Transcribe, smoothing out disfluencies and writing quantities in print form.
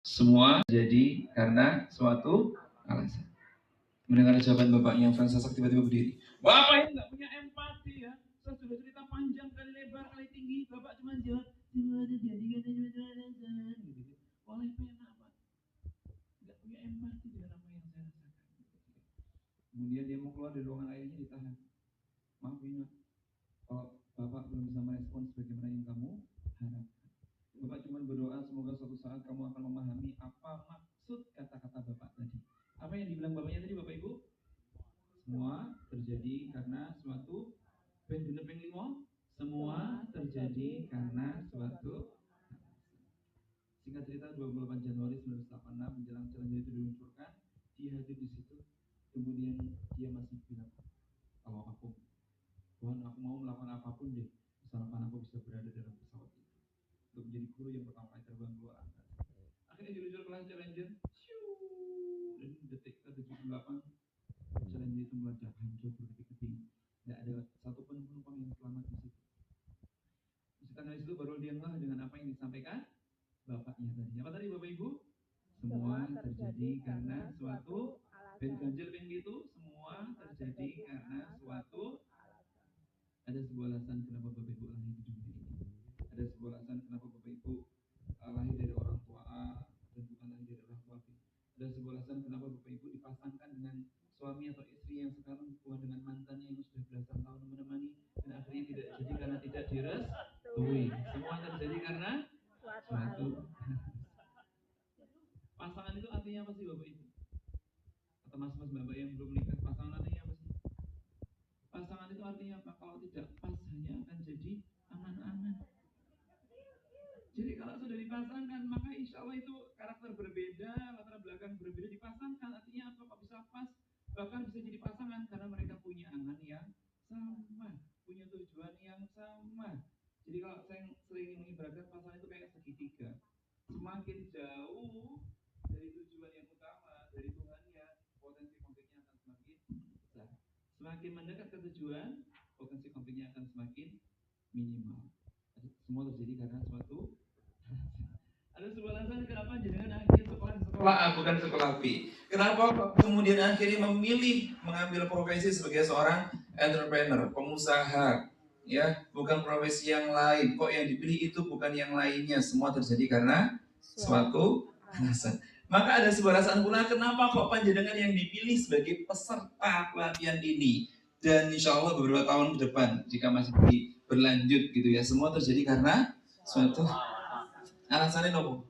Semua jadi karena suatu alasan. Mendengar jawaban bapaknya, Franz Sasak tiba-tiba berdiri. Bapak ini nggak punya empati ya. Saya sudah cerita panjang kali lebar kali tinggi, bapak cuma jawab cuma ada jadi gitu. Oleh pena pak, nggak punya empati dengan apa yang saya rasakan. Kemudian dia mau keluar dari ruangan ayahnya, ditahan. Maaf Wina, kalau bapak belum bisa merespon sebagaimana yang kamu harapkan. Bapak cuma berdoa semoga suatu saat kamu akan memahami apa maksud kata-kata bapak tadi. Apa yang dibilang bapaknya tadi Bapak Ibu? Semua terjadi karena suatu penduduk limo. Semua terjadi karena suatu. Singkat cerita 28 Januari 1986 menjelang challenge itu diluncurkan, dia hadir di situ. Kemudian dia masih bilang, kalau aku, Tuhan aku mau melakukan apapun deh, asalkan aku bisa berada dalam pesawat itu untuk menjadi guru yang pertama kali terbang luar angkasa. Akhirnya diluncur kelas Challenger, dan detik ke-78 Challenger itu meledak, hancur berkeping-keping. Tidak ada satupun penumpang yang selamat di situ. Di tanggal itu baru dia ngeh dengan apa yang disampaikan bapaknya tadi. Apa tadi Bapak Ibu? Semua terjadi karena suatu ganjil itu, semua terjadi karena suatu. Ada sebuah alasan kenapa Bapak Ibu lahir di dunia ini. Ada sebuah alasan kenapa Bapak Ibu lahir dari orang tua A dan bukan lahir dari orang tua B. Ada sebuah alasan kenapa Bapak Ibu dipasangkan dengan suami atau istri yang sekarang bukan dengan mantannya yang sudah belasan tahun menemani dan akhirnya tidak jadi karena tidak direstui. Semua terjadi karena suatu. Pasangan itu artinya apa sih Bapak Ibu? Atau mas-mas Bapak yang belum menikah, pasangan artinya apa sih? Pasangan itu artinya apa? Kalau tidak pas hanya akan jadi angan-angan. Jadi kalau sudah dipasangkan, maka insya Allah itu karakter berbeda, latar belakang berbeda dipasangkan. Artinya apa? Kok bisa pas? Bahkan bisa jadi pasangan karena mereka punya angan yang sama, punya tujuan yang sama. Jadi kalau saya sering mengibaratkan pasangan itu kayak segitiga. Semakin jauh dari tujuan yang utama, dari Tuhannya, potensi konfliknya akan semakin besar. Semakin mendekat ke tujuan, potensi konfliknya akan semakin minimal. Semua terjadi karena suatu. Ada sebuah alasan kenapa jenengan akhirnya sekolah A bukan sekolah B. Kenapa kemudian akhirnya memilih mengambil profesi sebagai seorang entrepreneur, pengusaha, ya, bukan profesi yang lain. Kok yang dipilih itu bukan yang lainnya? Semua terjadi karena suatu alasan. Maka ada sebuah alasan pula kenapa kok panjenengan yang dipilih sebagai peserta pelatihan ini. Dan insya Allah beberapa tahun ke depan jika masih berlanjut gitu ya, semua terjadi karena suatu alasannya nopo.